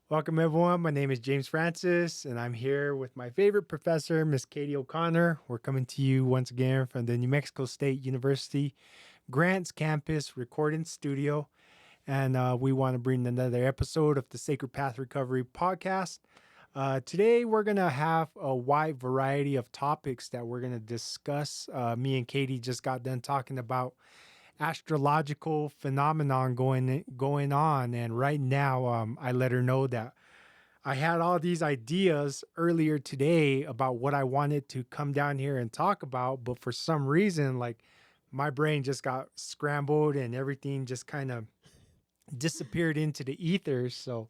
Welcome, everyone. My name is James Francis, and I'm here with my favorite professor, Miss Katie O'Connor. We're coming to you once again from the New Mexico State University Grants Campus Recording Studio. And we want to bring another episode of the Sacred Path Recovery podcast. Today, we're going to have a wide variety of topics that we're going to discuss. Me and Katie just got done talking about astrological phenomenon going on, and right now I let her know that I had all these ideas earlier today about what I wanted to come down here and talk about, but for some reason, like, my brain just got scrambled and everything just kind of disappeared into the ether. So,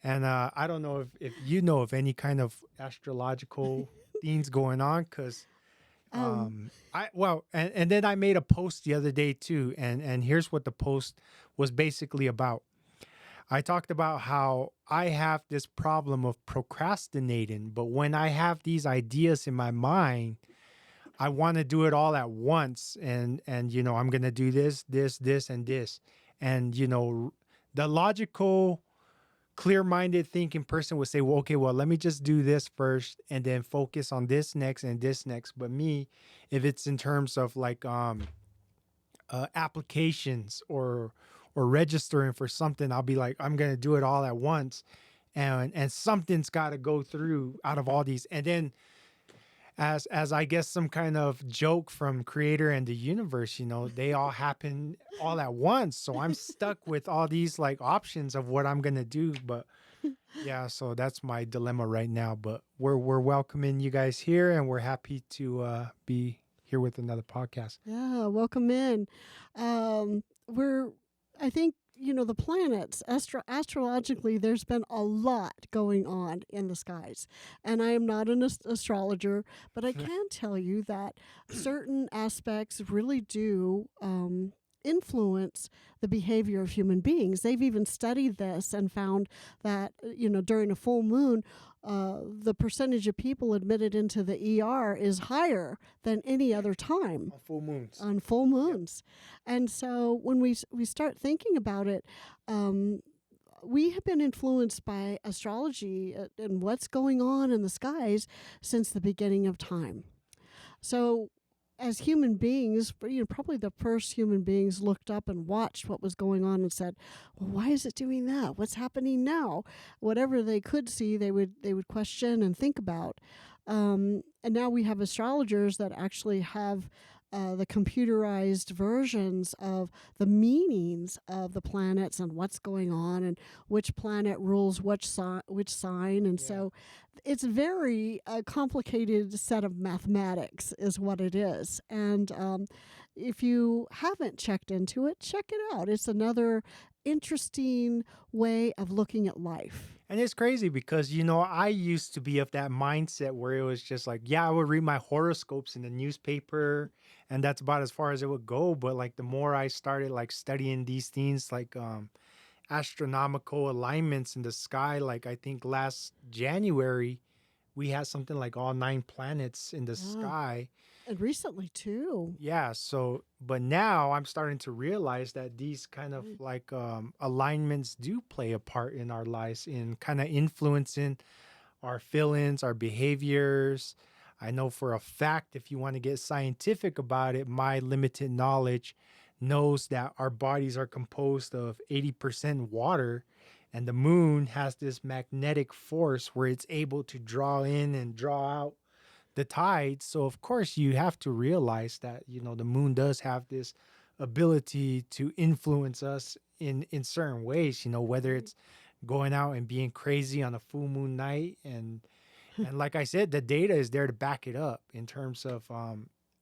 and I don't know if you know of any kind of astrological things going on, because Um, and then I made a post the other day too, and here's what the post was basically about. I talked about how I have this problem of procrastinating, but when I have these ideas in my mind, I want to do it all at once, and I'm going to do this and this. And the logical, clear-minded thinking person would say, well, okay, well, let me just do this first and then focus on this next and this next. But me, if it's in terms of like applications or registering for something, I'll be like, I'm gonna do it all at once, and something's got to go through out of all these. And then as I guess some kind of joke from creator and the universe, they all happen all at once, so I'm stuck with all these like options of what I'm gonna do. But yeah, so that's my dilemma right now. But we're welcoming you guys here, and we're happy to be here with another podcast. yeah, welcome in. We're, I think, the planets, astrologically, there's been a lot going on in the skies. And I am not an astrologer, but I can tell you that certain aspects really do influence the behavior of human beings. They've even studied this and found that, during a full moon, the percentage of people admitted into the ER is higher than any other time On full moons. on full Yep. moons. And so when we start thinking about it, we have been influenced by astrology and what's going on in the skies since the beginning of time. So as human beings, probably the first human beings looked up and watched what was going on and said, "Well, why is it doing that? What's happening now?" Whatever they could see, they would question and think about. And now we have astrologers that actually have the computerized versions of the meanings of the planets and what's going on and which planet rules which sign. And Yeah. so it's very complicated set of mathematics is what it is. And if you haven't checked into it, check it out. It's another interesting way of looking at life. And it's crazy because, I used to be of that mindset where it was just like, yeah, I would read my horoscopes in the newspaper, and that's about as far as it would go. But like the more I started like studying these things, like astronomical alignments in the sky, like I think last January we had something like all 9 planets in the Yeah. sky. And recently too. Yeah, so but now I'm starting to realize that these kind of Right. like alignments do play a part in our lives in kind of influencing our feelings, our behaviors. I know for a fact, if you want to get scientific about it, my limited knowledge knows that our bodies are composed of 80% water, and the moon has this magnetic force where it's able to draw in and draw out the tides. So of course you have to realize that the moon does have this ability to influence us in certain ways. Whether Right. it's going out and being crazy on a full moon night, and like I said, the data is there to back it up in terms of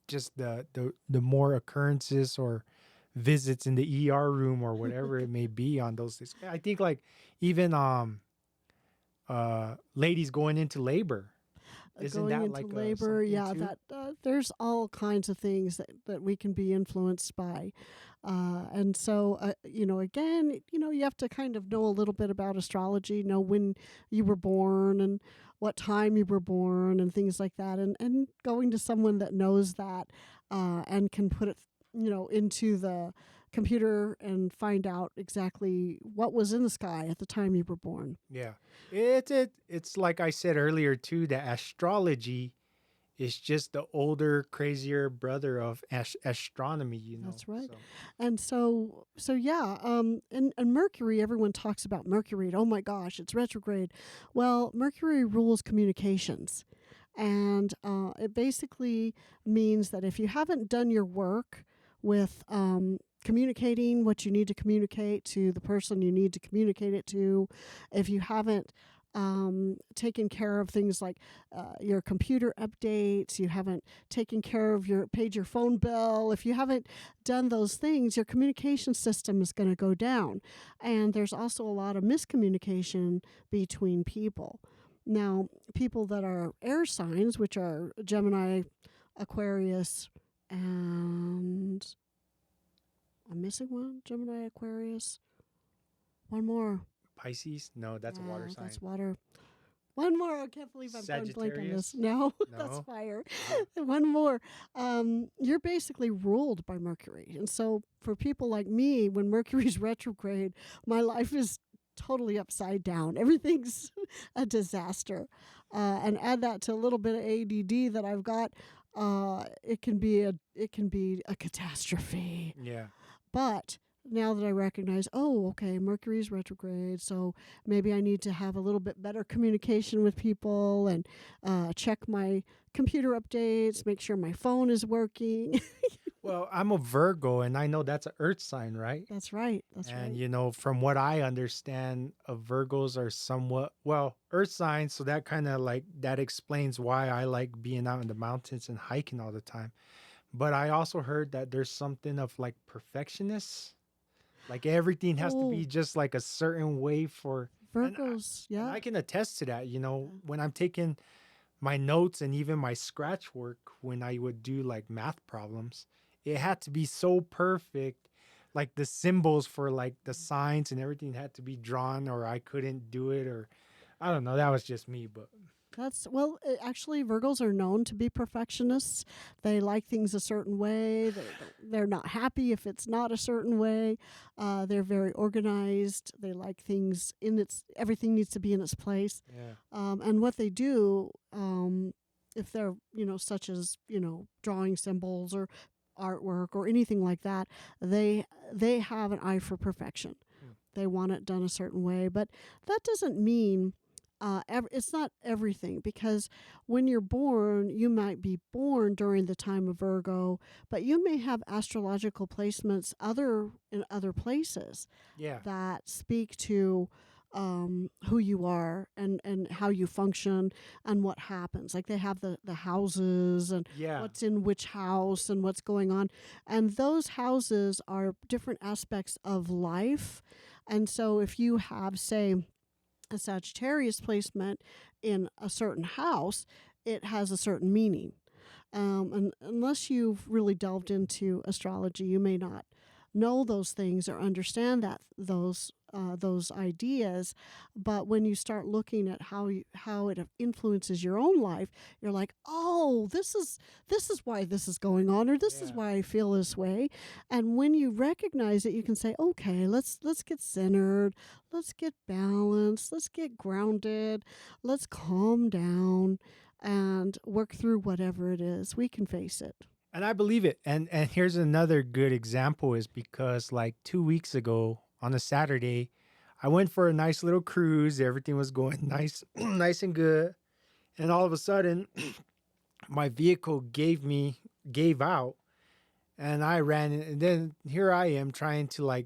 just the more occurrences or visits in the ER room or whatever it may be on those days. I think like even ladies going into labor, isn't Going that into like labor, something yeah, too? that there's all kinds of things that we can be influenced by. And so, again, you have to kind of know a little bit about astrology, know when you were born and what time you were born and things like that. And going to someone that knows that and can put it, into computer and find out exactly what was in the sky at the time you were born. Yeah. It's like I said earlier too, that astrology is just the older, crazier brother of astronomy, you know. That's right. So And so yeah, and Mercury, everyone talks about Mercury. Oh my gosh, it's retrograde. Well, Mercury rules communications. And it basically means that if you haven't done your work with communicating what you need to communicate to the person you need to communicate it to, if you haven't taken care of things like your computer updates, you haven't taken care of paid your phone bill, if you haven't done those things, your communication system is going to go down. And there's also a lot of miscommunication between people. Now, people that are air signs, which are Gemini, Aquarius, and I'm missing one, Gemini, Aquarius, one more. Pisces, no, that's a water Yeah, sign. that's water. One more. I can't believe I'm going blank on this. Sagittarius, No, that's no. fire. Oh, One more. You're basically ruled by Mercury. And so for people like me, when Mercury's retrograde, my life is totally upside down. Everything's a disaster. And add that to a little bit of ADD that I've got, it can be a catastrophe. yeah. But now that I recognize, oh, okay, Mercury's retrograde, so maybe I need to have a little bit better communication with people and check my computer updates, make sure my phone is working. Well, I'm a Virgo, and I know that's an Earth sign, right? That's right. That's And right. you know, from what I understand, Virgos are somewhat well Earth signs, so that kind of like that explains why I like being out in the mountains and hiking all the time. But I also heard that there's something of like perfectionists, like everything has to be Oh, just like a certain way for, and I, Virgos. and Yeah. I can attest to that. You know, Yeah. when I'm taking my notes and even my scratch work when I would do like math problems, it had to be so perfect. Like the symbols for like the signs and everything had to be drawn, or I couldn't do it, or I don't know. That was just me, but Actually, Virgos are known to be perfectionists. They like things a certain way. They're not happy if it's not a certain way. They're very organized. They like things everything needs to be in its place. yeah, And what they do, if they're, such as, drawing symbols or artwork or anything like that, they have an eye for perfection. mm, They want it done a certain way, but that doesn't mean it's not everything, because when you're born, you might be born during the time of Virgo, but you may have astrological placements in other places yeah, that speak to who you are and how you function and what happens. Like they have the houses and yeah, what's in which house and what's going on. And those houses are different aspects of life. And so if you have, say, a Sagittarius placement in a certain house, it has a certain meaning. And unless you've really delved into astrology, you may not know those things or understand those ideas. But when you start looking at how it influences your own life, you're like, oh, this is why this is going on, or this is yeah. why I feel this way. And when you recognize it, you can say, okay, let's get centered, let's get balanced, let's get grounded, let's calm down and work through whatever it is. We can face it. And I believe it. And here's another good example is because like 2 weeks ago on a Saturday, I went for a nice little cruise. Everything was going nice, nice and good. And all of a sudden, my vehicle gave out, and I ran. And then here I am trying to like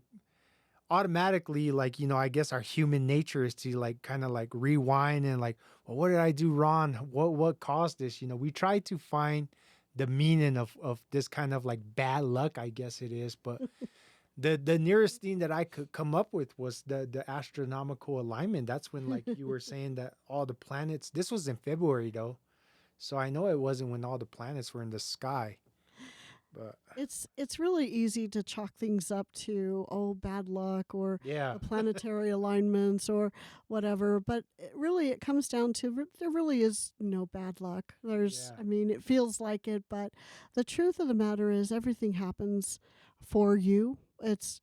automatically, like, you know, I guess our human nature is to like kind of like rewind and like, well, what did I do wrong? What caused this? You know, we try to find the meaning of this kind of like bad luck, I guess it is. But the nearest thing that I could come up with was the astronomical alignment. That's when like you were saying that all the planets. This was in February though, so I know it wasn't when all the planets were in the sky. But It's really easy to chalk things up to, oh, bad luck or yeah, the planetary alignments or whatever, but it comes down to there really is no bad luck. yeah, I mean, it feels like it, but the truth of the matter is everything happens for you. it's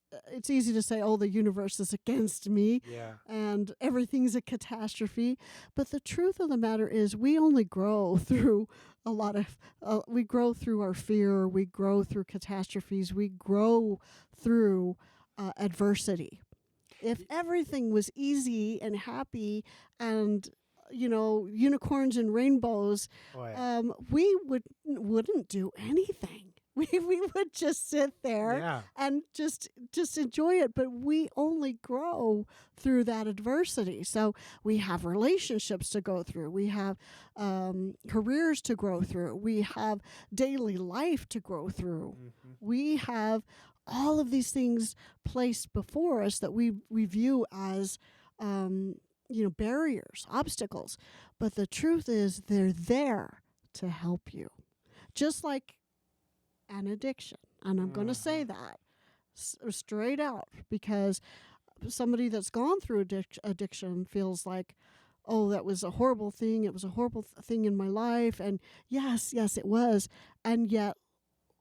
easy to say, oh, the universe is against me Yeah. and everything's a catastrophe, but the truth of the matter is we only grow through a lot of we grow through our fear, we grow through catastrophes, we grow through adversity. If Y- everything was easy and happy and unicorns and rainbows, Oh yeah. we wouldn't do anything. We would just sit there Yeah. and just enjoy it, but we only grow through that adversity. So we have relationships to go through, we have careers to grow through, we have daily life to grow through, Hmm. we have all of these things placed before us that we view as barriers, obstacles. But the truth is they're there to help you. Just like an addiction. And I'm going to say Hmm. that straight out, because somebody that's gone through addiction feels like, oh, that was a horrible thing. It was a horrible thing in my life. And yes, it was. And yet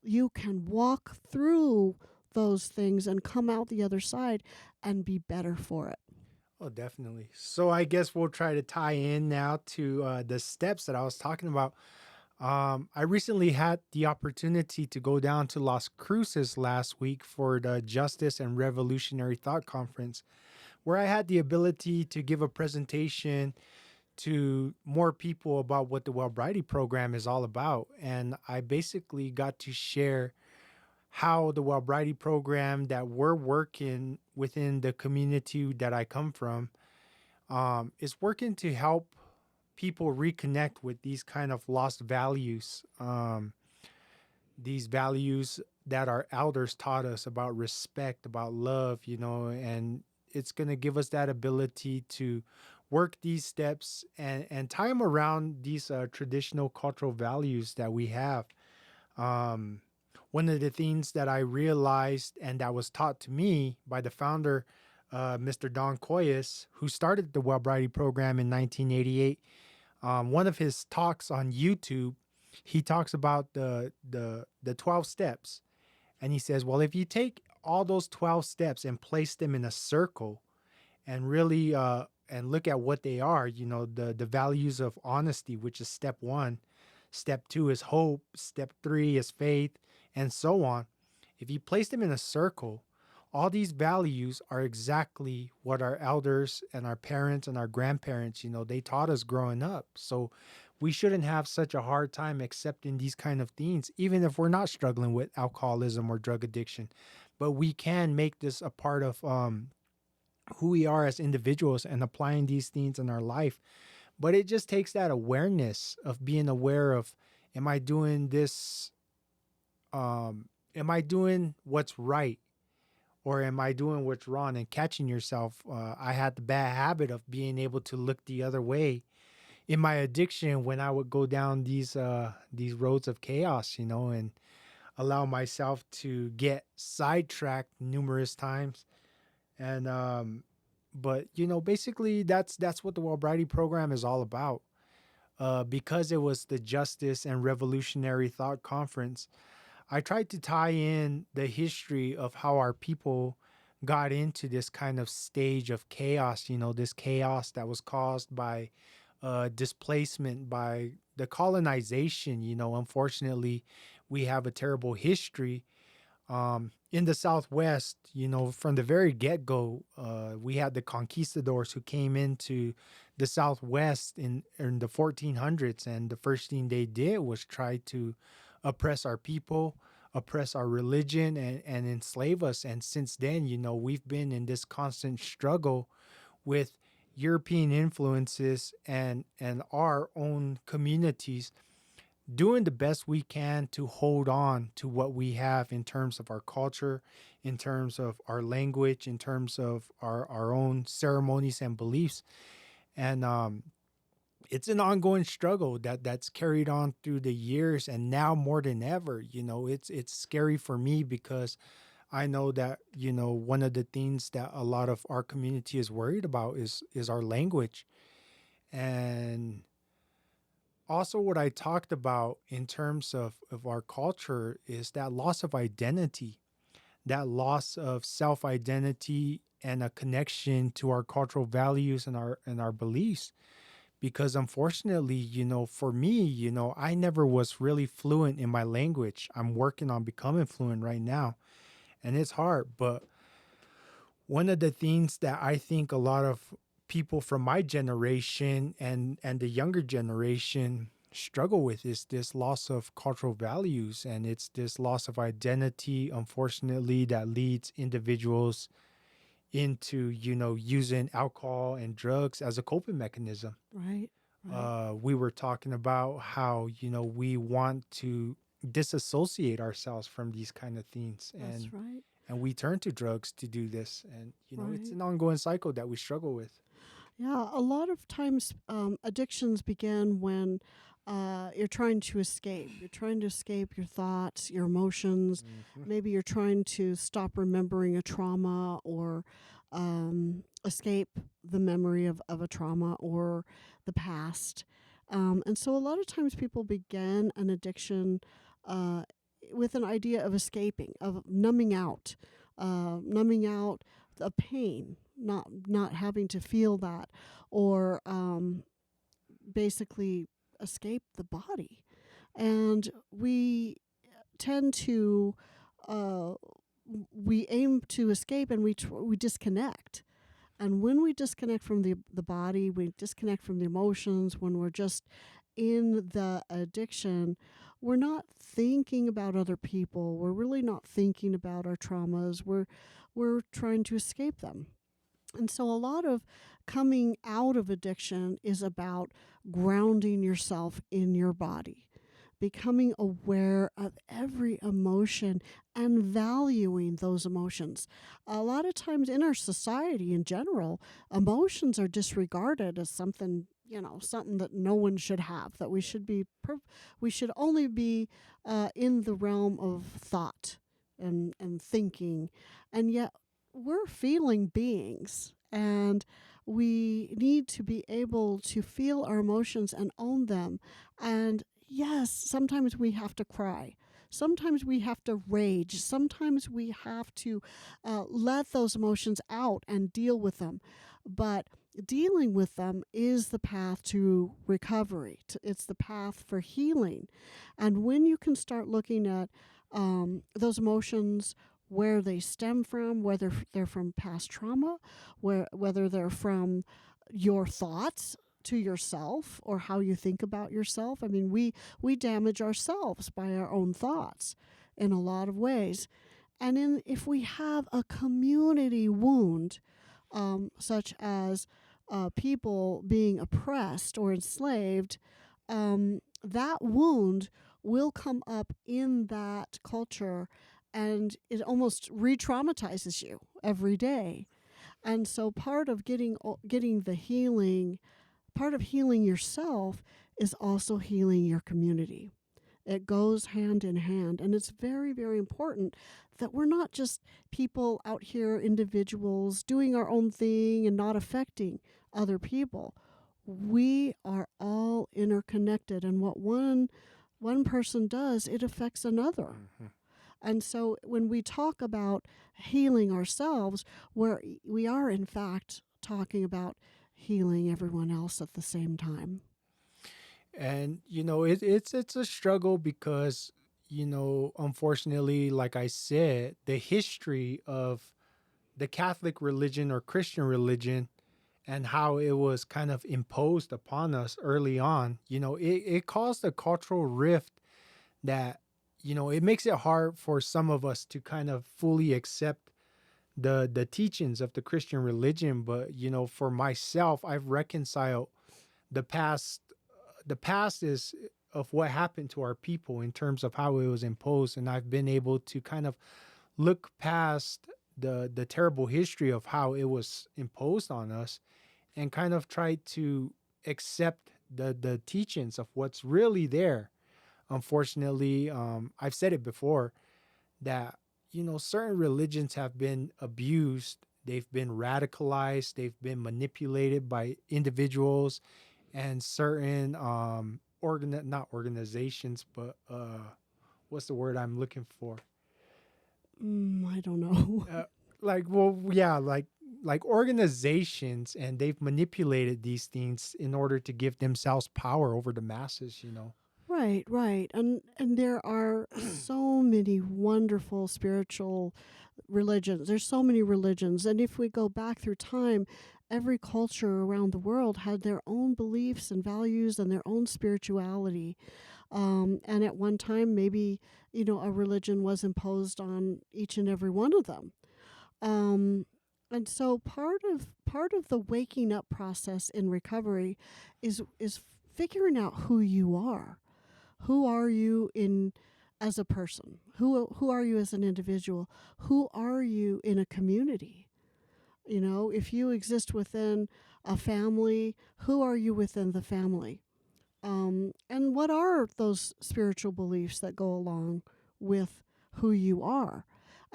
you can walk through those things and come out the other side and be better for it. Oh, definitely. So I guess we'll try to tie in now to the steps that I was talking about. I recently had the opportunity to go down to Las Cruces last week for the Justice and Revolutionary Thought Conference, where I had the ability to give a presentation to more people about what the Wellbrighty program is all about. And I basically got to share how the Wellbrighty program that we're working within the community that I come from is working to help people reconnect with these kind of lost values, these values that our elders taught us about respect, about love, and it's going to give us that ability to work these steps and tie them around these traditional cultural values that we have. Um, One of the things that I realized and that was taught to me by the founder, Mr. Don Coyes, who started the Wellbrighty program in 1988, one of his talks on YouTube, he talks about the 12 steps, and he says, well, if you take all those 12 steps and place them in a circle, and really and look at what they are, the values of honesty, which is step one. Step two is hope. Step three is faith, and so on. If you place them in a circle, all these values are exactly what our elders and our parents and our grandparents, they taught us growing up. So we shouldn't have such a hard time accepting these kind of things, even if we're not struggling with alcoholism or drug addiction. But we can make this a part of who we are as individuals and applying these things in our life. But it just takes that awareness of being aware of, am I doing this? Am I doing what's right? Or am I doing what's wrong, and catching yourself? I had the bad habit of being able to look the other way in my addiction when I would go down these roads of chaos, and allow myself to get sidetracked numerous times. And but basically that's what the Wellbrighty program is all about. Because it was the Justice and Revolutionary Thought Conference, I tried to tie in the history of how our people got into this kind of stage of chaos, this chaos that was caused by displacement, by the colonization. Unfortunately, we have a terrible history in the Southwest. From the very get go, we had the conquistadors who came into the Southwest in the 1400s, and the first thing they did was try to oppress our people, oppress our religion, and enslave us. And since then, we've been in this constant struggle with European influences and our own communities doing the best we can to hold on to what we have in terms of our culture, in terms of our language, in terms of our own ceremonies and beliefs. And it's an ongoing struggle that's carried on through the years, and now more than ever, it's scary for me because I know that, one of the things that a lot of our community is worried about is our language. And also what I talked about in terms of our culture is that loss of identity. that loss of self identity and a connection to our cultural values and our beliefs. Because unfortunately, for me, I never was really fluent in my language. I'm working on becoming fluent right now, and it's hard. But one of the things that I think a lot of people from my generation and the younger generation struggle with is this loss of cultural values, and it's this loss of identity, unfortunately, that leads individuals into using alcohol and drugs as a coping mechanism. Right. Right. We were talking about how we want to disassociate ourselves from these kind of things, That's right. and we turn to drugs to do this, and it's Right. an ongoing cycle that we struggle with. Yeah, a lot of times addictions begin when you're trying to escape. You're trying to escape your thoughts, your emotions. Hmm. Maybe you're trying to stop remembering a trauma or escape the memory of a trauma or the past. And so a lot of times people begin an addiction uh, with an idea of escaping, of numbing out the pain, not having to feel that, or basically escape the body. And we tend to uh, we aim to escape, and we disconnect. And when we disconnect from the body, we disconnect from the emotions. When we're just in the addiction, we're not thinking about other people. We're really not thinking about our traumas. We're trying to escape them. And so a lot of coming out of addiction is about grounding yourself in your body, becoming aware of every emotion and valuing those emotions. A lot of times in our society in general, emotions are disregarded as something, something that no one should have, that we should only be in the realm of thought and thinking. And yet we're feeling beings, and we need to be able to feel our emotions and own them. And yes, sometimes we have to cry. Sometimes we have to rage. Sometimes we have to let those emotions out and deal with them. But dealing with them is the path to recovery. It's the path for healing. And when you can start looking at those emotions, where they stem from, whether they're from past trauma, whether they're from your thoughts to yourself or how you think about yourself. I mean, we damage ourselves by our own thoughts in a lot of ways. And if we have a community wound, such as people being oppressed or enslaved, that wound will come up in that culture, and it almost re-traumatizes you every day. And so part of getting the healing, part of healing yourself is also healing your community. It goes hand in hand. And it's very, very important that we're not just people out here, individuals, doing our own thing and not affecting other people. We are all interconnected. And what one person does, it affects another. Hmm. And so when we talk about healing ourselves, we are in fact talking about healing everyone else at the same time. And it's a struggle because unfortunately, like I said, the history of the Catholic religion or Christian religion and how it was kind of imposed upon us early on, it caused a cultural rift that, it makes it hard for some of us to kind of fully accept the teachings of the Christian religion. But, for myself, I've reconciled the past. The past is of what happened to our people in terms of how it was imposed, and I've been able to kind of look past the terrible history of how it was imposed on us and kind of try to accept the teachings of what's really there. Unfortunately, I've said it before that certain religions have been abused, they've been radicalized, they've been manipulated by individuals and certain not organizations, but what's the word I'm looking for, I don't know. Uh, well, yeah, like organizations, and they've manipulated these things in order to give themselves power over the masses, you know. Right, right. And there are so many wonderful spiritual religions. There's so many religions. And if we go back through time, every culture around the world had their own beliefs and values and their own spirituality. And at one time, maybe, a religion was imposed on each and every one of them. Um, and so part of the waking up process in recovery is figuring out who you are. Who are you in as a person? Who are you as an individual? Who are you in a community? If you exist within a family, who are you within the family? And what are those spiritual beliefs that go along with who you are?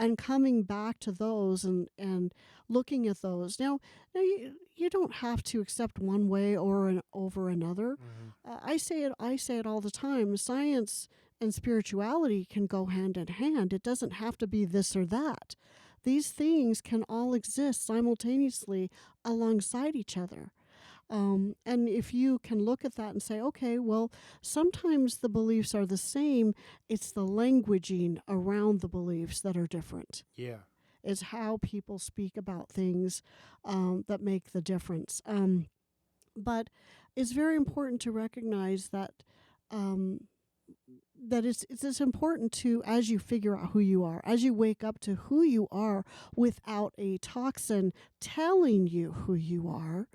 And coming back to those and looking at those. Now you don't have to accept one way over another. Hmm. I say it all the time. Science and spirituality can go hand in hand. It doesn't have to be this or that. These things can all exist simultaneously alongside each other. And if you can look at that and say, okay, well, sometimes the beliefs are the same, it's the languaging around the beliefs that are different. Yeah. It's how people speak about things that make the difference. But it's very important to recognize that um, it's important to, as you figure out who you are, as you wake up to who you are without a toxin telling you who you are,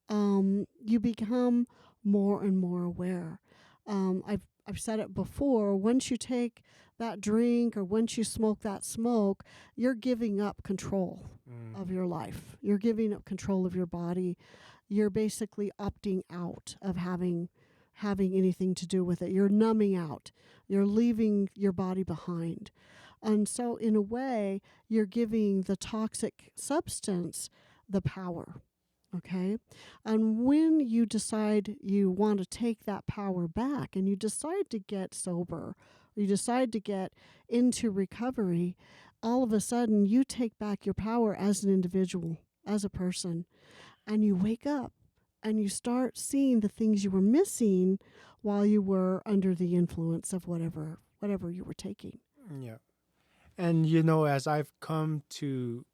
you become more and more aware. I've said it before. Once you take that drink or once you smoke that smoke, you're giving up control of Hmm. your life. You're giving up control of your body. You're basically opting out of having anything to do with it. You're numbing out. You're leaving your body behind. And so in a way, you're giving the toxic substance the power. Okay. And when you decide you want to take that power back and you decide to get sober, or you decide to get into recovery, all of a sudden you take back your power as an individual, as a person, and you wake up and you start seeing the things you were missing while you were under the influence of whatever you were taking. Yeah. And you know, as I've come to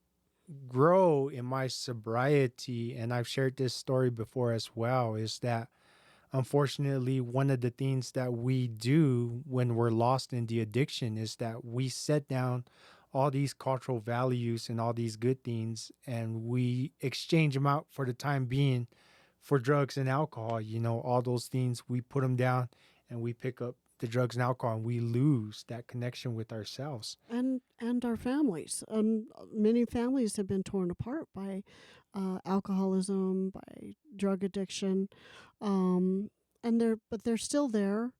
grow in my sobriety, and I've shared this story before as well, is that unfortunately one of the things that we do when we're lost in the addiction is that we set down all these cultural values and all these good things, and we exchange them out for the time being for drugs and alcohol. You know, all those things, we put them down and we pick up the drugs and alcohol, and we lose that connection with ourselves. And our families. Many families have been torn apart by alcoholism, by drug addiction, um, they're still there,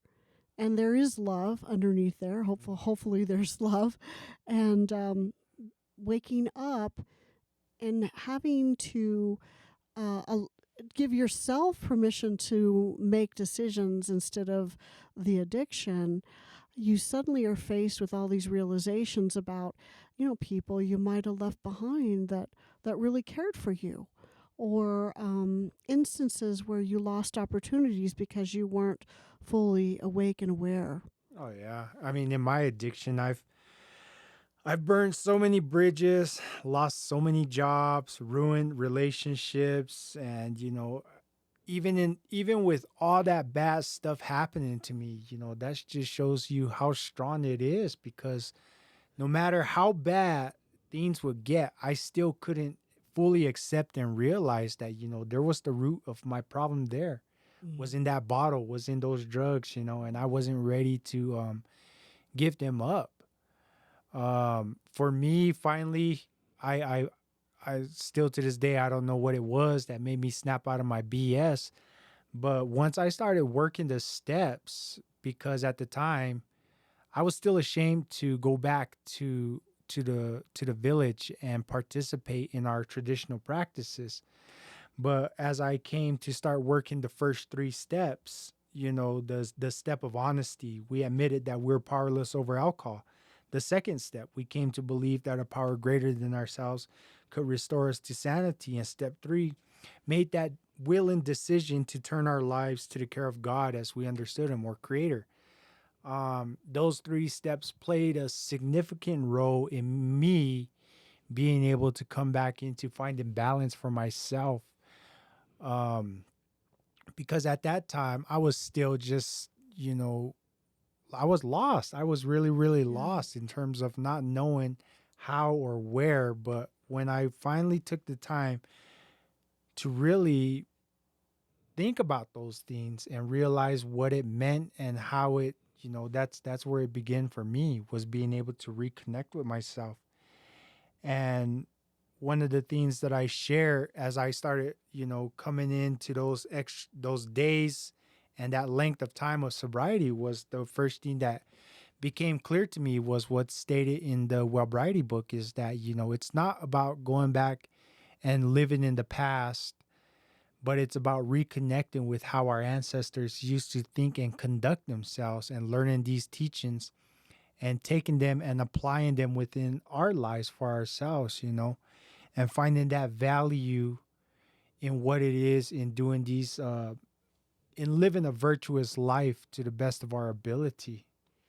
and there is love underneath there. Hopefully there's love, and waking up and having to give yourself permission to make decisions instead of the addiction. You suddenly are faced with all these realizations about, people you might have left behind that really cared for you, or instances where you lost opportunities because you weren't fully awake and aware. Oh yeah. I mean, in my addiction, I've burned so many bridges, lost so many jobs, ruined relationships, and you know, even with all that bad stuff happening to me, you know, that just shows you how strong it is, because no matter how bad things would get, I still couldn't fully accept and realize that, you know, there was the root of my problem there. Was Mm. in that bottle, was in those drugs, you know, and I wasn't ready to give them up. For me, finally, I, I, I still to this day, I don't know what it was that made me snap out of my BS. But once I started working the steps, because at the time I was still ashamed to go back to the village and participate in our traditional practices. But as I came to start working the first three steps, you know, the step of honesty, we admitted that we're powerless over alcohol. the second step, we came to believe that a power greater than ourselves could restore us to sanity. And step three, made that willing decision to turn our lives to the care of God as we understood Him or Creator. Those three steps played a significant role in me being able to come back into finding balance for myself. Um, because at that time, I was still just, I was lost. I was really, really Yeah. lost in terms of not knowing how or where. But when I finally took the time to really think about those things and realize what it meant and how it, that's where it began for me, was being able to reconnect with myself. And one of the things that I share as I started, coming into those days and that length of time of sobriety, was the first thing that became clear to me was what's stated in the Wellbriety book, is that, it's not about going back and living in the past, but it's about reconnecting with how our ancestors used to think and conduct themselves, and learning these teachings and taking them and applying them within our lives for ourselves, and finding that value in what it is in doing these, in living a virtuous life to the best of our ability.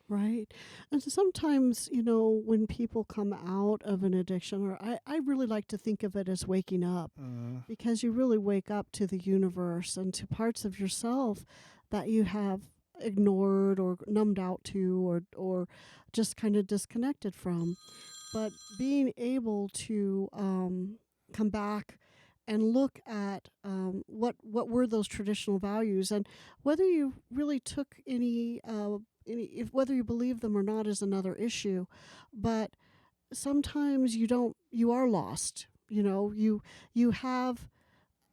Right. And so sometimes, when people come out of an addiction, or I really like to think of it as waking up, Mm, because you really wake up to the universe and to parts of yourself that you have ignored or numbed out to, or just kind of disconnected from. But being able to come back and look at what were those traditional values, and whether you really took any, if whether you believe them or not is another issue. But sometimes you are lost. You have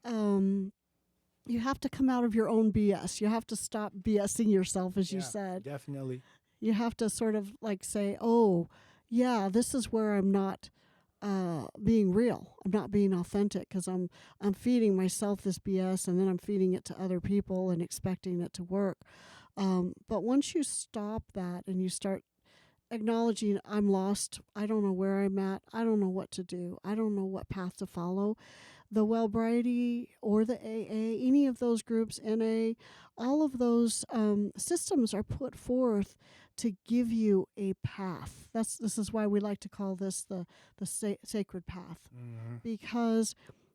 um, you have to come out of your own BS. You have to stop BSing yourself, as you yeah, said. definitely. You have to sort of like say, oh, yeah, this is where I'm not being real. I'm not being authentic, because I'm feeding myself this BS, and then I'm feeding it to other people and expecting it to work. But once you stop that and you start acknowledging, I'm lost, I don't know where I'm at, I don't know what to do, I don't know what path to follow, the Wellbriety or the AA, any of those groups, NA, all of those systems are put forth to give you a path. This is why we like to call this the sacred path, Hmm. because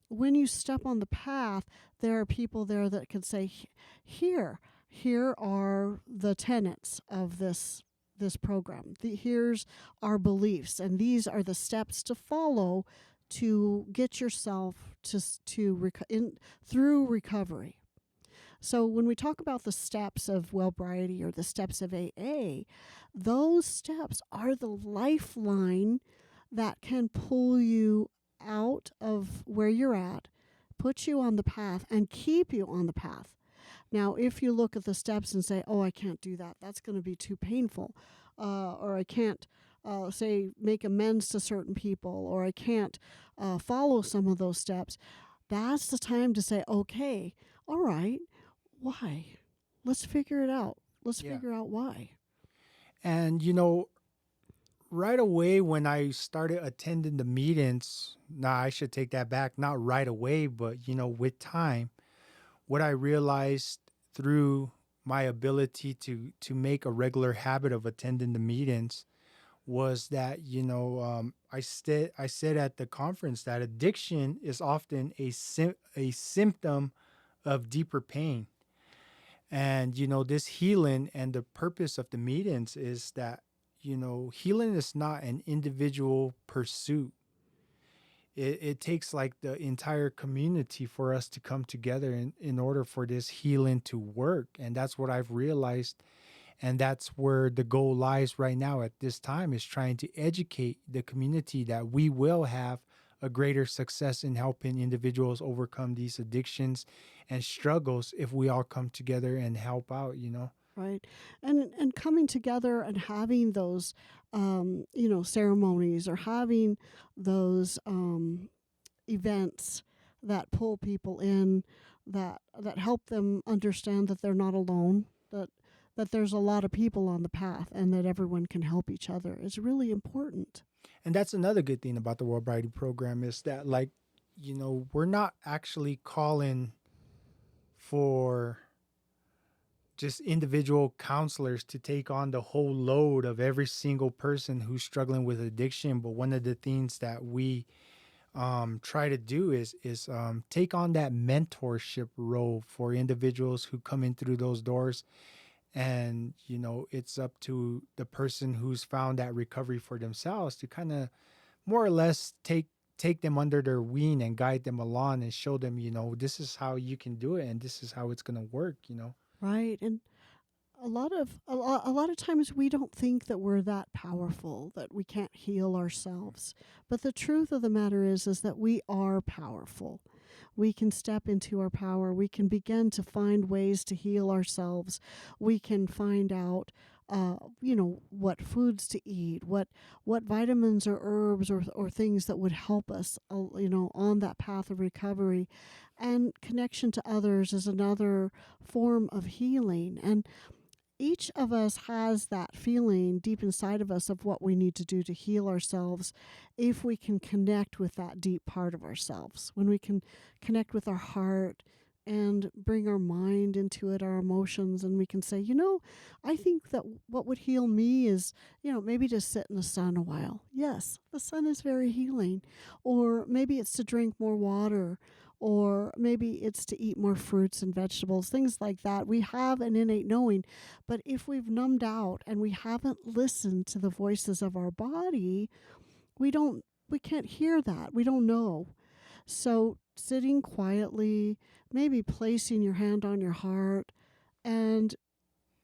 when you step on the path, there are people there that can say, here, here are the tenets of this program. Here's our beliefs, and these are the steps to follow to get yourself through recovery. So when we talk about the steps of Wellbriety or the steps of AA, those steps are the lifeline that can pull you out of where you're at, put you on the path, and keep you on the path. Now, if you look at the steps and say, oh, I can't do that, that's going to be too painful, or I can't, say, make amends to certain people, or I can't follow some of those steps, that's the time to say, okay, all right, why? Let's figure it out. Let's Yeah. figure out why. And, right away when I started attending the meetings, nah, I should take that back. Not right away, but, with time, what I realized through my ability to make a regular habit of attending the meetings was that, I said at the conference that addiction is often a symptom of deeper pain. And, this healing and the purpose of the meetings is that, healing is not an individual pursuit. It takes like the entire community for us to come together in order for this healing to work. And that's what I've realized. And that's where the goal lies right now at this time, is trying to educate the community that we will have a greater success in helping individuals overcome these addictions and struggles if we all come together and help out. Right. And coming together and having those ceremonies, or having those events that pull people in, that help them understand that they're not alone, that that there's a lot of people on the path and that everyone can help each other is really important. And that's another good thing about the World Variety Program is that, like, we're not actually calling for just individual counselors to take on the whole load of every single person who's struggling with addiction. But one of the things that we try to do is take on that mentorship role for individuals who come in through those doors. And it's up to the person who's found that recovery for themselves to kind of more or less take them under their wing and guide them along and show them, this is how you can do it and this is how it's going to work. Right. And a lot of times we don't think that we're that powerful, that we can't heal ourselves. But the truth of the matter is that we are powerful. We can step into our power. We can begin to find ways to heal ourselves. We can find out what foods to eat, what vitamins or herbs or things that would help us, on that path of recovery. And connection to others is another form of healing. And each of us has that feeling deep inside of us of what we need to do to heal ourselves if we can connect with that deep part of ourselves. When we can connect with our heart and bring our mind into it, our emotions, and we can say, I think that what would heal me is, maybe to sit in the sun a while. Yes, the sun is very healing. Or maybe it's to drink more water, or maybe it's to eat more fruits and vegetables, things like that. We have an innate knowing, but if we've numbed out and we haven't listened to the voices of our body, we can't hear that. We don't know. So sitting quietly, maybe placing your hand on your heart and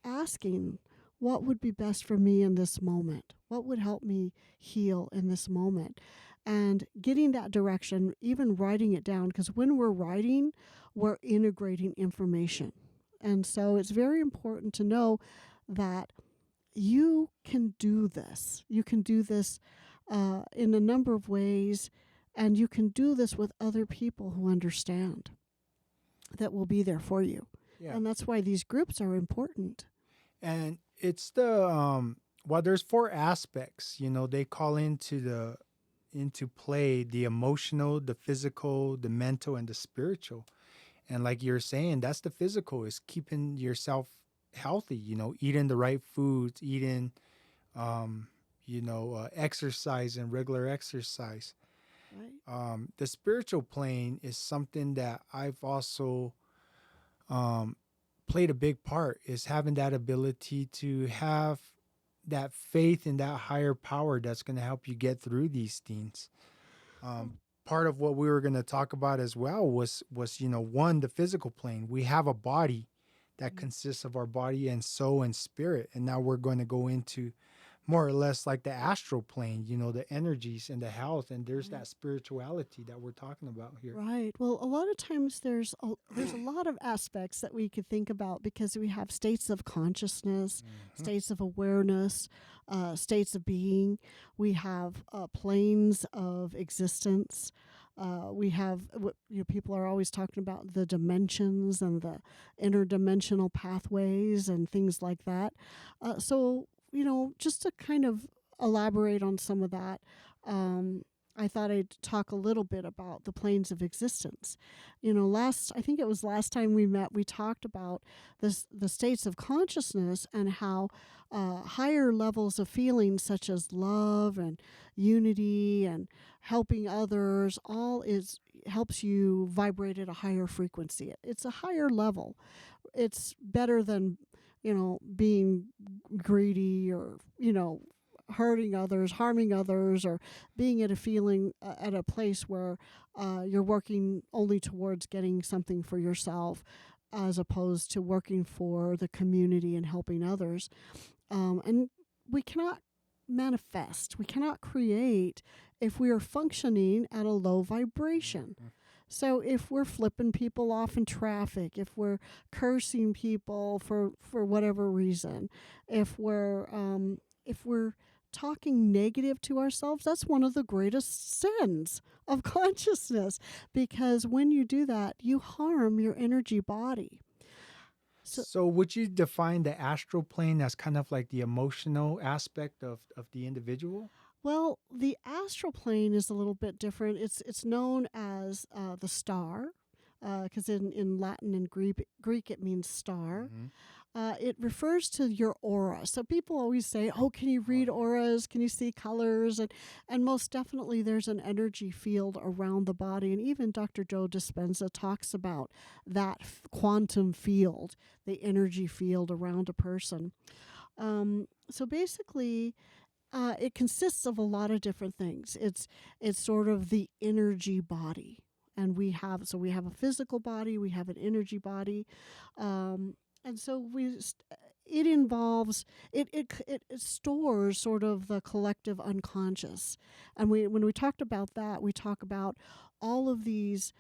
asking, what would be best for me in this moment? What would help me heal in this moment? And getting that direction, even writing it down, because when we're writing, we're integrating information. And so it's very important to know that you can do this. You can do this in a number of ways, and you can do this with other people who understand, that will be there for you. Yeah. And that's why these groups are important. And it's well, there's four aspects, they call into play: the emotional, the physical, the mental, and the spiritual. And like you're saying, that's the physical, is keeping yourself healthy, eating the right foods, eating exercise and regular exercise. Right. The spiritual plane is something that I've also um, played a big part, is having that ability to have that faith in that higher power that's going to help you get through these things. Um, Part of what we were going to talk about as well was one, the physical plane. We have a body that consists of our body and soul and spirit, and now we're going to go into more or less like the astral plane, the energies and the health, and there's that spirituality that we're talking about here. Right. Well, a lot of times there's a lot of aspects that we could think about, because we have states of consciousness, states of awareness, states of being. We have planes of existence. We have people are always talking about the dimensions and the interdimensional pathways and things like that. So just to kind of elaborate on some of that. I thought I'd talk a little bit about the planes of existence. I think it was last time we met, we talked about the states of consciousness and how higher levels of feelings such as love and unity and helping others helps you vibrate at a higher frequency. It's a higher level. It's better than being greedy or hurting others, harming others, or being at at a place where you're working only towards getting something for yourself, as opposed to working for the community and helping others. And we cannot manifest, we cannot create if we are functioning at a low vibration. So if we're flipping people off in traffic, if we're cursing people for whatever reason, if we're talking negative to ourselves, that's one of the greatest sins of consciousness, because when you do that, you harm your energy body. So, So would you define the astral plane as kind of like the emotional aspect of the individual? well, the astral plane is a little bit different. It's known as the star, because in Latin and Greek it means star. Hmm. It refers to your aura. So people always say, "Oh, can you Oh read yeah. auras? Can you see colors?" And most definitely, there's an energy field around the body. And even Dr. Joe Dispenza talks about that quantum field, the energy field around a person. So basically, it consists of a lot of different things. It's sort of the energy body, and we have a physical body, we have an energy body, and so it involves it stores sort of the collective unconscious, and we when we talked about that, we talk about all of these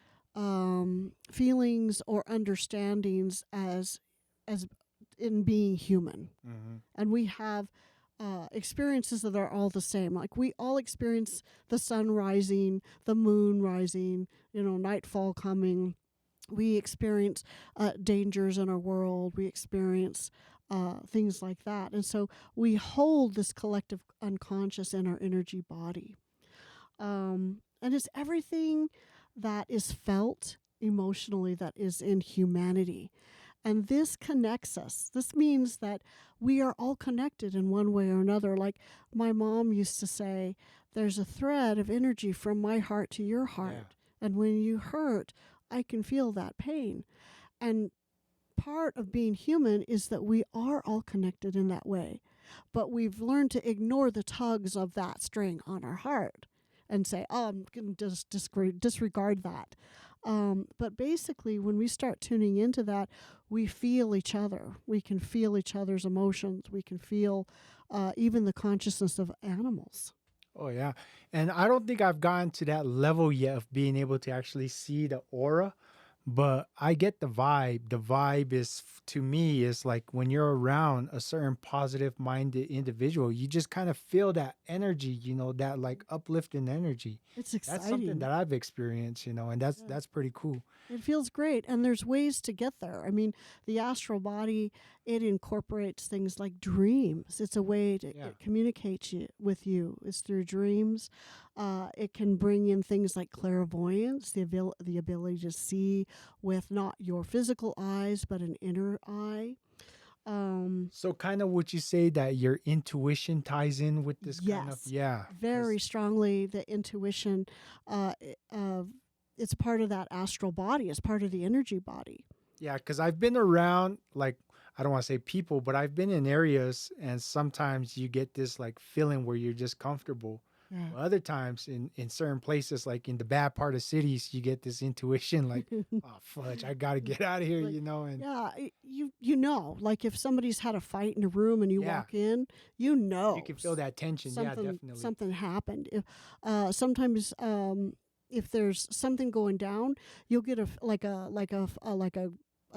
feelings or understandings as in being human, Hmm. and we have experiences that are all the same. Like we all experience the sun rising, the moon rising, nightfall coming. We experience dangers in our world. We experience things like that. And so we hold this collective unconscious in our energy body. And it's everything that is felt emotionally that is in humanity. And this connects us. This means that we are all connected in one way or another. Like my mom used to say, there's a thread of energy from my heart to your Yeah. heart. And when you hurt, I can feel that pain. And part of being human is that we are all connected in that way. But we've learned to ignore the tugs of that string on our heart and say, oh, I'm going to just disregard that. But basically, when we start tuning into that, we feel each other. We can feel each other's emotions. We can feel even the consciousness of animals. Oh yeah. And I don't think I've gotten to that level yet of being able to actually see the aura, but I get the vibe. The vibe is to me is like when you're around a certain positive minded individual, you just kind of feel that energy, that like uplifting energy. It's That's something exciting. that I've experienced, and that's Yeah. that's pretty cool. It feels great, and there's ways to get there. I mean, the astral body, it incorporates things like dreams. It's a way to Yeah. it communicates with you. It's through dreams. It can bring in things like clairvoyance, the ability to see with not your physical eyes but an inner eye. Um, So kind of would you say that your intuition ties in with this kind of yes, yeah, very cuz strongly. The intuition, uh, uh, it's part of that astral body. It's part of the energy body. yeah, cuz I've been around like I don't want to say people, but I've been in areas and sometimes you get this like feeling where you're just comfortable. Yeah. But other times in certain places like in the bad part of cities, you get this intuition like, "Oh fudge, I got to get out of here," Like, and yeah, you know, like if somebody's had a fight in a room and you yeah, walk in, you can feel that tension. Yeah, definitely. something happened. If sometimes if there's something going down, you'll get a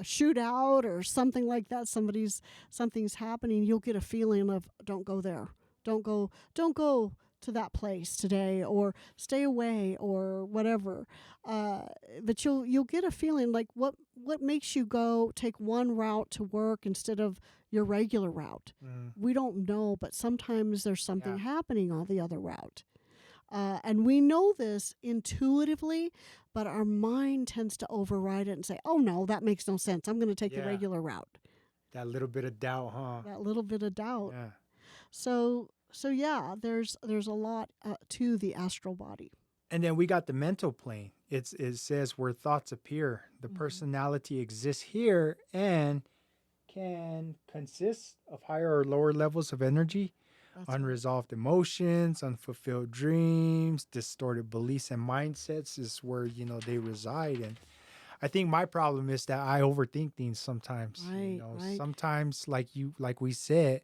shootout or something like that. Something's happening. You'll get a feeling of don't go there. Don't go to that place today, or stay away, or whatever. Uh, but you'll get a feeling like what makes you go take one route to work instead of your regular route. Mm, We don't know, but sometimes there's something yeah, happening on the other route. And we know this intuitively, but our mind tends to override it and say, oh no, that makes no sense. I'm going to take the yeah. regular route. That little bit of doubt, huh? That little bit of doubt. Yeah. So yeah, there's a lot to the astral body. And then we got the mental plane. It says where thoughts appear. The Mhm. personality exists here and can consist of higher or lower levels of energy, That's right. unresolved emotions, unfulfilled dreams, distorted beliefs and mindsets is where, they reside. And I think my problem is that I overthink things sometimes, Right, right. Sometimes like we said,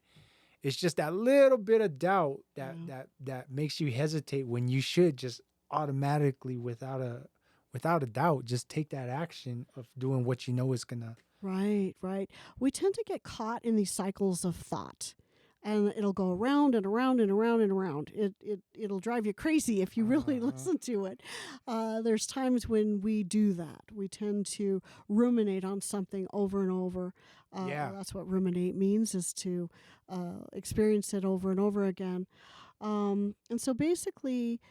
it's just that little bit of doubt that Yeah. that makes you hesitate when you should just automatically without a doubt just take that action of doing what you know is gonna Right, right. We tend to get caught in these cycles of thought. and it'll go around and around and around and around. It'll drive you crazy if you really Uh-huh. listen to it. There's times when we do that. We tend to ruminate on something over and over. Yeah. That's what ruminate means, is to experience it over and over again. And so basically,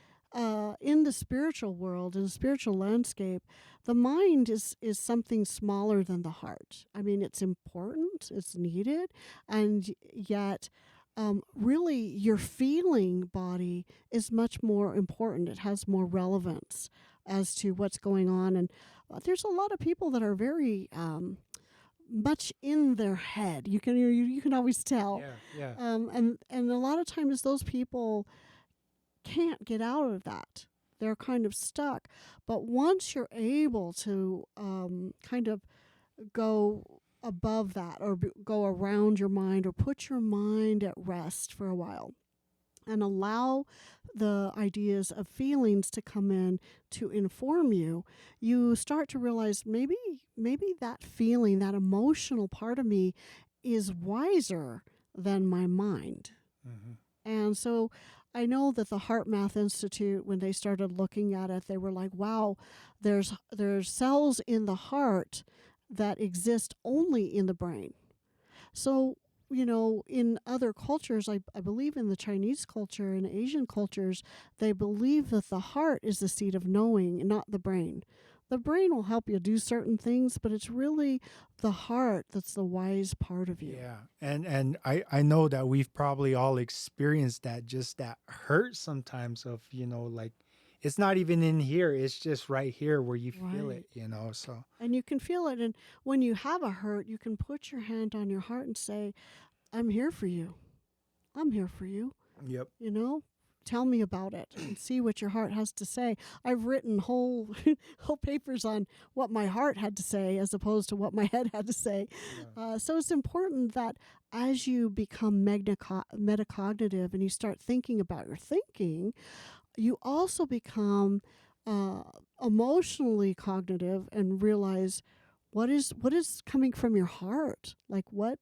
in the spiritual world, in the spiritual landscape, the mind is something smaller than the heart. I mean, it's important, it's needed, and yet, really, your feeling body is much more important. It has more relevance as to what's going on. And there's a lot of people that are very much in their head. You can always tell, Yeah. Yeah. and a lot of times those people can't get out of that. They're kind of stuck. But once you're able to kind of go above that, or go around your mind, or put your mind at rest for a while, and allow the ideas of feelings to come in to inform you, you start to realize maybe that feeling, that emotional part of me, is wiser than my mind. Hmm. And so I know that the Heart Math Institute, when they started looking at it, they were like, wow, there's cells in the heart that exist only in the brain. So, in other cultures, I believe in the Chinese culture and Asian cultures, they believe that the heart is the seat of knowing, not the brain. The brain will help you do certain things, but it's really the heart that's the wise part of you. Yeah. And I know that we've probably all experienced that, just that hurt sometimes of, like it's not even in here. It's just right here where you feel Right. it. So And you can feel it. And when you have a hurt, you can put your hand on your heart and say, I'm here for you. I'm here for you. yep. You know, tell me about it and see what your heart has to say. I've written whole whole papers on what my heart had to say as opposed to what my head had to say. Yeah. So it's important that as you become metacognitive and you start thinking about your thinking, you also become uh, emotionally cognitive and realize what is coming from your heart. Like, what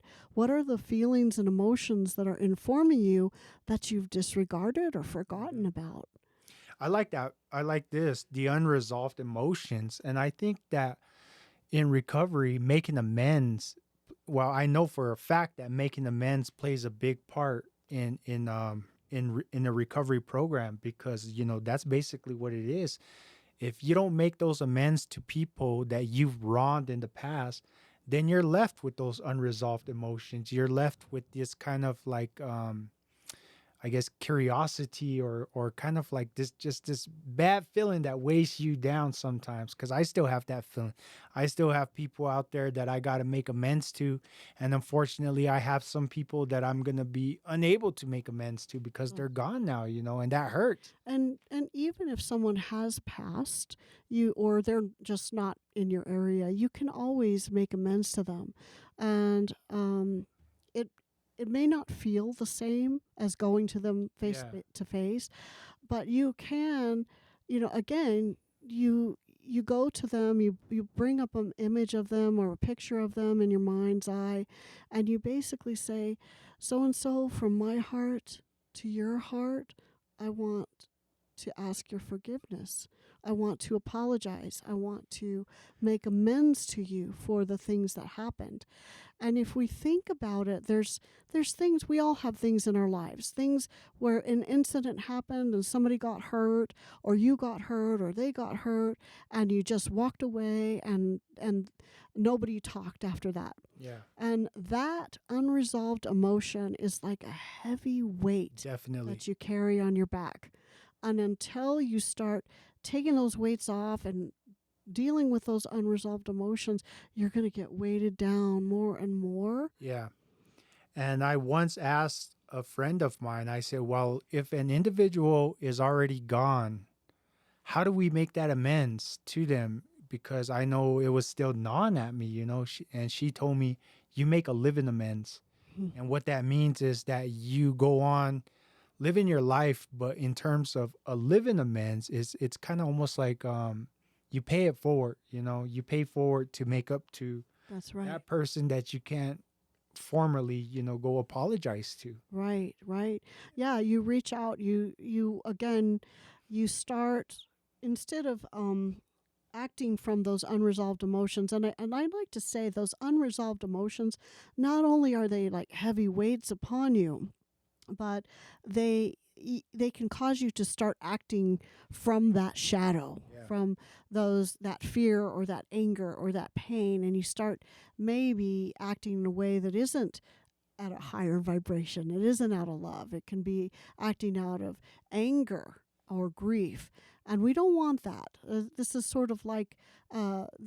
are the feelings and emotions that are informing you that you've disregarded or Hmm. forgotten about. I like that. I like this, the unresolved emotions. And I think that in recovery, making amends, well, I know for a fact that making amends plays a big part in a recovery program, because that's basically what it is. If you don't make those amends to people that you've wronged in the past, then you're left with those unresolved emotions. You're left with this kind of like I guess curiosity, or kind of like this bad feeling that weighs you down sometimes, because I still have that feeling. I still have people out there that I got to make amends to, and unfortunately I have some people that I'm going to be unable to make amends to because Oh. they're gone now, and that hurts. And even if someone has passed, you or they're just not in your area, you can always make amends to them. And it it may not feel the same as going to them face Yeah. to face, but you can, again, you go to them, you bring up an image of them or a picture of them in your mind's eye, and you basically say, so and so, from my heart to your heart, I want to ask your forgiveness. I want to apologize. I want to make amends to you for the things that happened. And if we think about it, there's things, we all have things in our lives, things where an incident happened and somebody got hurt, or you got hurt, or they got hurt, and you just walked away, and nobody talked after that. Yeah. And that unresolved emotion is like a heavy weight Definitely. that you carry on your back. And until you start taking those weights off and dealing with those unresolved emotions, you're going to get weighted down more and more. Yeah. And I once asked a friend of mine, I said, well, if an individual is already gone, how do we make that amends to them? Because I know it was still gnawing at me. And she told me, you make a living amends. And what that means is that you go on living your life, but in terms of a living amends, it's kind of almost like you pay it forward. You pay forward to make up to That's right. that person that you can't formally, go apologize to. Right, right. Yeah, you reach out, you again, you start instead of acting from those unresolved emotions. And I'd like to say those unresolved emotions, not only are they like heavy weights upon you, but they can cause you to start acting from that shadow, Yeah. from those that fear or that anger or that pain, and you start maybe acting in a way that isn't at a higher vibration. It isn't out of love. It can be acting out of anger or grief. And we don't want that. This is sort of like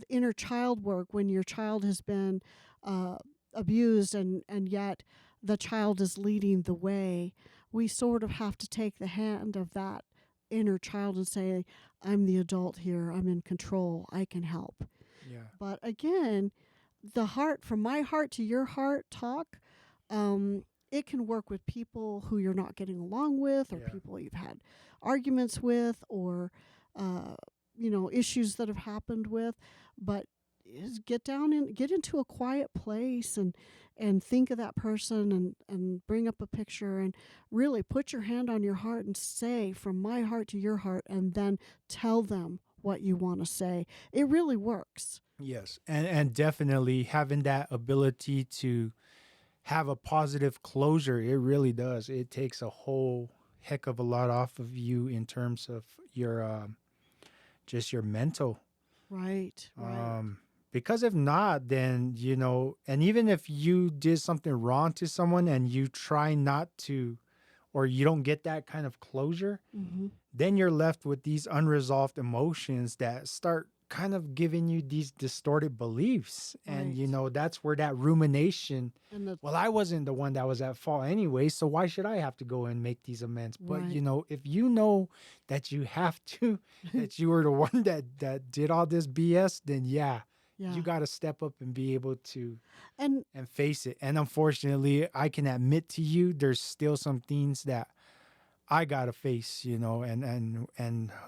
inner child work when your child has been uh, abused, and yet the child is leading the way. We sort of have to take the hand of that inner child and say, I'm the adult here. I'm in control. I can help. Yeah. But again, the heart, from my heart to your heart talk, it can work with people who you're not getting along with, or Yeah. people you've had arguments with, or uh, issues that have happened with. But is get down and get into a quiet place and think of that person, and bring up a picture and really put your hand on your heart and say, from my heart to your heart, and then tell them what you want to say. It really works. Yes. And definitely having that ability to have a positive closure, it really does. It takes a whole heck of a lot off of you in terms of your just your mental. Right, right. Um, because if not, then, and even if you did something wrong to someone and you try not to, or you don't get that kind of closure, Mm-hmm. then you're left with these unresolved emotions that start kind of giving you these distorted beliefs. And, Right. that's where that rumination, And the well, I wasn't the one that was at fault anyway, so why should I have to go and make these amends? But, right. if you know that you have to, that you were the one that did all this BS, then yeah, Yeah. you got to step up and be able to And and face it. And unfortunately, I can admit to you, there's still some things that I gotta face, and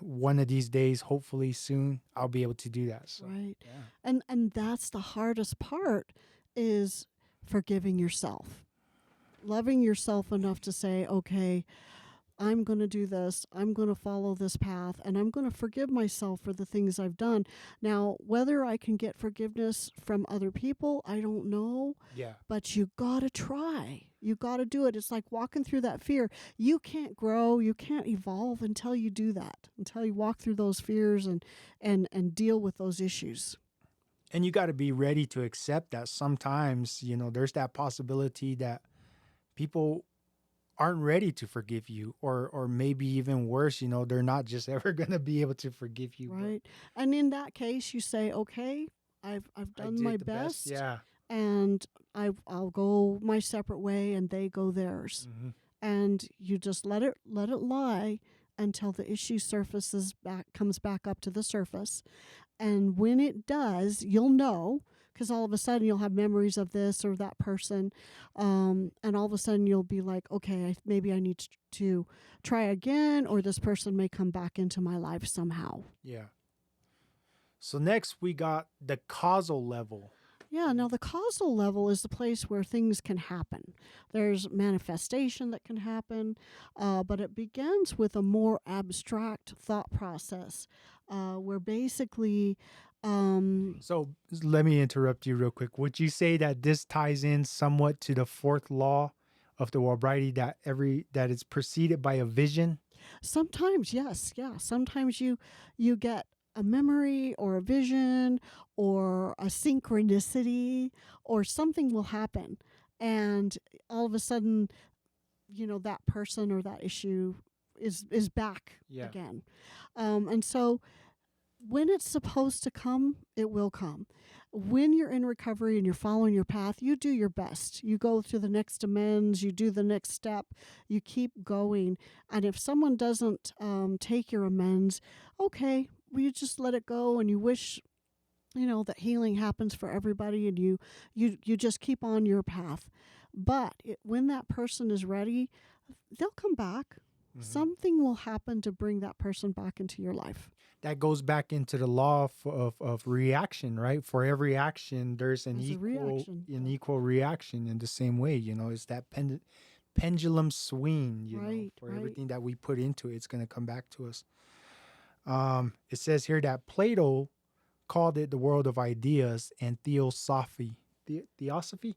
one of these days, hopefully soon, I'll be able to do that. So right. yeah, And that's the hardest part, is forgiving yourself. Loving yourself enough to say, okay, I'm going to do this. I'm going to follow this path, and I'm going to forgive myself for the things I've done. Now, whether I can get forgiveness from other people, I don't know, yeah, but you got to try. You got to do it. It's like walking through that fear. You can't grow, you can't evolve until you do that, until you walk through those fears and deal with those issues. and you got to be ready to accept that sometimes, there's that possibility that people aren't ready to forgive you, or maybe even worse, they're not just ever gonna be able to forgive you. But Right. And in that case, you say, okay, I've I done my did the best. best, Yeah. and I'll go my separate way and they go theirs. Hmm. And you just let it lie until the issue surfaces back comes back up to the surface. And when it does, you'll know, because all of a sudden you'll have memories of this or that person, and all of a sudden you'll be like, okay, maybe I need to try again, or this person may come back into my life somehow. Yeah. So next we got the causal level. Yeah, now the causal level is the place where things can happen. There's manifestation that can happen, but it begins with a more abstract thought process, where basically, um, So let me interrupt you real quick. Would you say that this ties in somewhat to the fourth law of the Wabrighty, that it's preceded by a vision? sometimes, yes, yeah, sometimes you get a memory or a vision or a synchronicity, or something will happen, and all of a sudden, that person or that issue is back Yeah. again. And so when it's supposed to come, it will come. When you're in recovery and you're following your path, you do your best. You go to the next amends, you do the next step, you keep going. And if someone doesn't take your amends, okay, well, you just let it go, and you wish, that healing happens for everybody, and you just keep on your path. But when that person is ready, they'll come back. Hmm. Something will happen to bring that person back into your life. that goes back into the law of reaction, right? For every action, there's As a reaction. an Yeah. equal reaction in the same way. It's that pendulum swing. Right, For right. everything that we put into it, it's going to come back to us. It says here that Plato called it the world of ideas and theosophy. Theosophy?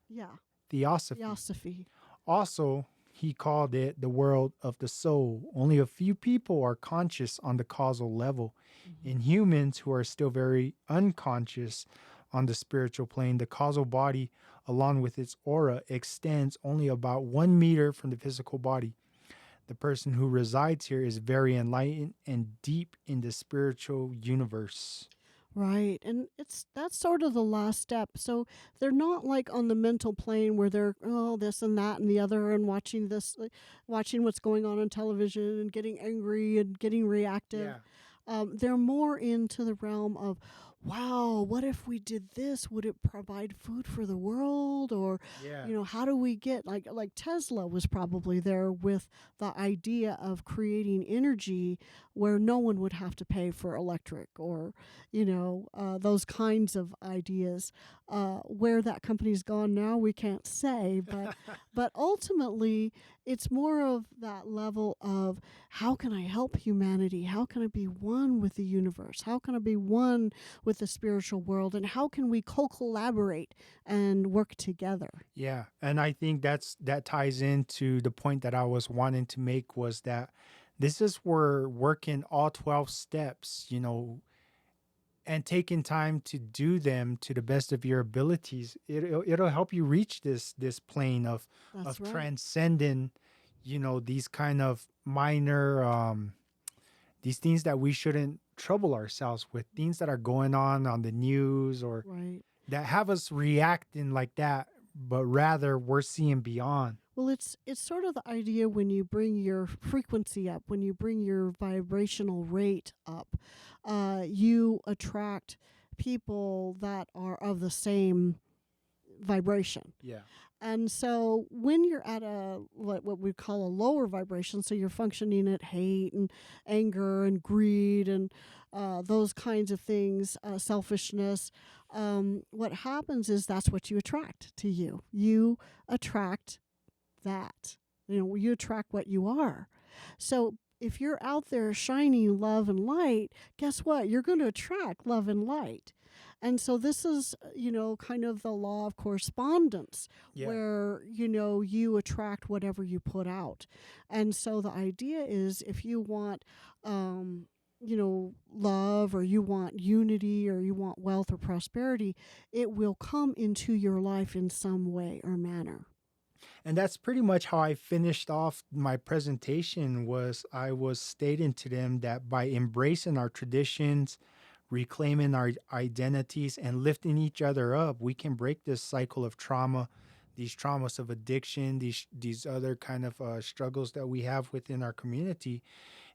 Yeah. Theosophy. Theosophy. Also, he called it the world of the soul. Only a few people are conscious on the causal level. Hmm. In humans who are still very unconscious on the spiritual plane, the causal body, along with its aura, extends only about 1 meter from the physical body. The person who resides here is very enlightened and deep in the spiritual universe. Right. And that's sort of the last step. So they're not like on the mental plane where they're, oh, this and that and the other, and watching this, watching what's going on television and getting angry and getting reactive. Yeah, They're more into the realm of, wow, what if we did this? Would it provide food for the world? Or, yeah, how do we get, like Tesla was probably there with the idea of creating energy where no one would have to pay for electric, or, those kinds of ideas. Where that company's gone now, we can't say, but ultimately, it's more of that level of, how can I help humanity? How can I be one with the universe? How can I be one with the spiritual world? And how can we co-collaborate and work together? yeah. And I think that ties into the point that I was wanting to make, was that this is where working all 12 steps, and taking time to do them to the best of your abilities, it'll help you reach this plane That's of right. transcending, these kind of minor these things that we shouldn't trouble ourselves with, things that are going on the news, or Right. that have us reacting like that, but rather we're seeing beyond. Well, it's sort of the idea, when you bring your frequency up, when you bring your vibrational rate up, you attract people that are of the same vibration. Yeah. And so when you're at a, what we call a lower vibration, so you're functioning at hate and anger and greed and those kinds of things, selfishness, what happens is that's what you attract to you. You attract that. You attract what you are. So if you're out there shining love and light, guess what? You're going to attract love and light. And so this is, kind of the law of correspondence, Yeah. where, you attract whatever you put out. And so the idea is, if you want, love, or you want unity, or you want wealth or prosperity, it will come into your life in some way or manner. And that's pretty much how I finished off my presentation. Was I was stating to them that by embracing our traditions, reclaiming our identities, and lifting each other up, we can break this cycle of trauma, these traumas of addiction, these other kind of struggles that we have within our community,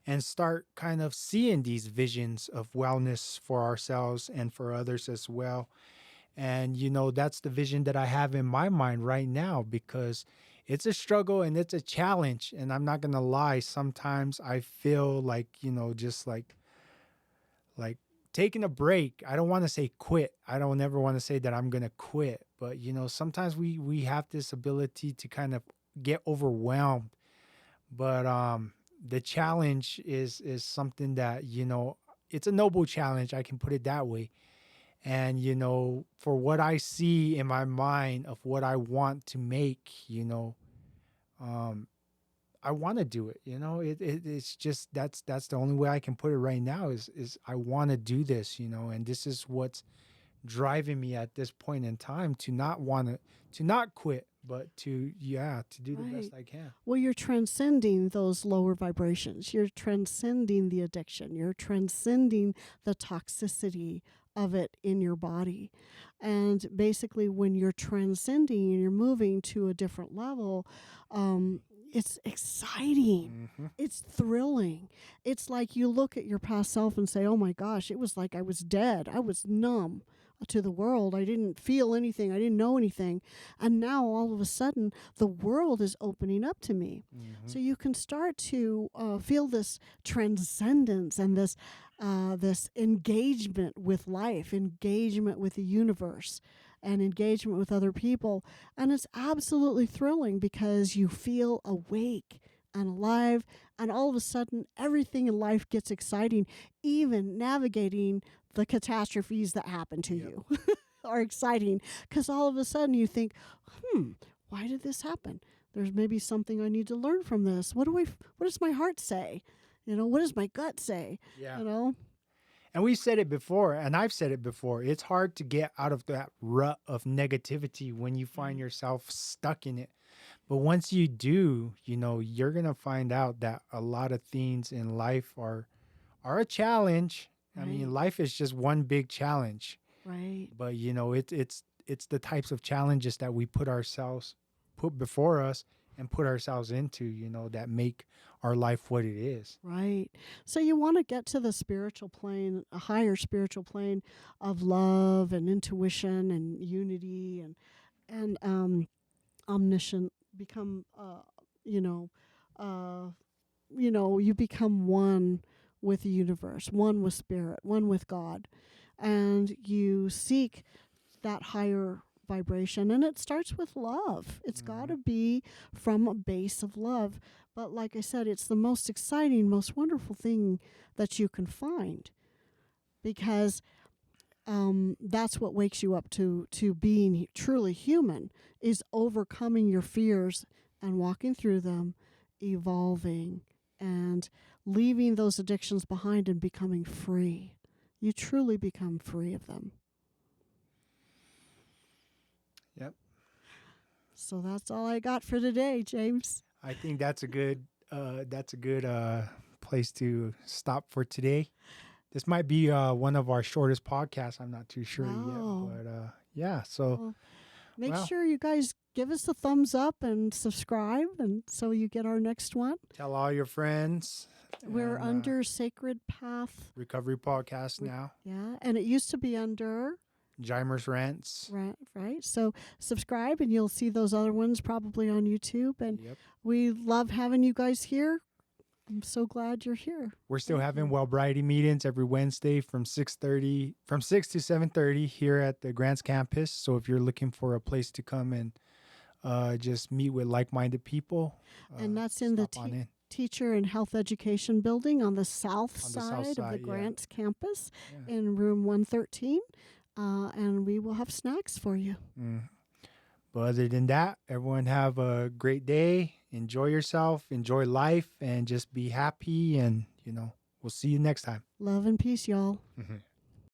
and start kind of seeing these visions of wellness for ourselves and for others as well. And, that's the vision that I have in my mind right now, because it's a struggle and it's a challenge. And I'm not going to lie. Sometimes I feel like, just like taking a break. I don't want to say quit. I don't ever want to say that I'm going to quit. But, sometimes we have this ability to kind of get overwhelmed. But the challenge is something that, it's a noble challenge. I can put it that way. And, for what I see in my mind of what I want to make, um, I want to do it. It's just that's the only way I can put it right now, is I want to do this, and this is what's driving me at this point in time, to not want to not quit, but to do the Right. best I can. Well, you're transcending those lower vibrations. You're transcending the addiction. You're transcending the toxicity of it in your body. And basically, when you're transcending and you're moving to a different level, um, it's exciting. Hmm. It's thrilling. It's like you look at your past self and say, oh my gosh, it was like I was dead. I was numb. to the world. I didn't feel anything. I didn't know anything. And now all of a sudden, the world is opening up to me. Hmm. So you can start to feel this transcendence and this engagement with life, engagement with the universe, and engagement with other people. And it's absolutely thrilling because you feel awake and alive, and all of a sudden, everything in life gets exciting, even navigating the catastrophes that happen to Yep. you are exciting because all of a sudden you think, why did this happen? There's maybe something I need to learn from this. What does my heart say? What does my gut say? Yeah. You know? And we said it before, and I've said it before. It's hard to get out of that rut of negativity when you find Right. yourself stuck in it. But once you do, you're going to find out that a lot of things in life are a challenge. I mean, Right. life is just one big challenge. Right. But it's the types of challenges that we put before us and put ourselves into, that make our life what it is. Right. So you want to get to the spiritual plane, a higher spiritual plane of love and intuition and unity and omniscient. Become, you know, uh, you become one with the universe, one with spirit, one with God, and you seek that higher vibration. And it starts with love. It's got Hmm. to be from a base of love. But like I said, it's the most exciting, most wonderful thing that you can find because that's what wakes you up to being truly human is overcoming your fears and walking through them, evolving and leaving those addictions behind and becoming free. You truly become free of them. Yep. So that's all I got for today, James. I think that's a good place to stop for today. This might be one of our shortest podcasts. I'm not too sure yet, Wow. but yeah. So, Well, make well, sure you guys give us a thumbs up and subscribe, and so you get our next one. tell all your friends We're and under Sacred Path. Recovery Podcast now. Yeah, and it used to be under Jimers Rants. right. So subscribe, and you'll see those other ones probably on YouTube. And Yep. we love having you guys here. I'm so glad you're here. We're still Thank having you. Wellbrighty meetings every Wednesday from 6 to 7:30 here at the Grants campus. So if you're looking for a place to come and just meet with like-minded people, And that's in the stop on in Teacher and Health Education Building on the south on the south side of the side. Yeah. Grants campus Yeah. in room 113. And we will have snacks for you. Mm. But other than that, everyone have a great day. Enjoy yourself, enjoy life, and just be happy. And, we'll see you next time. Love and peace, y'all.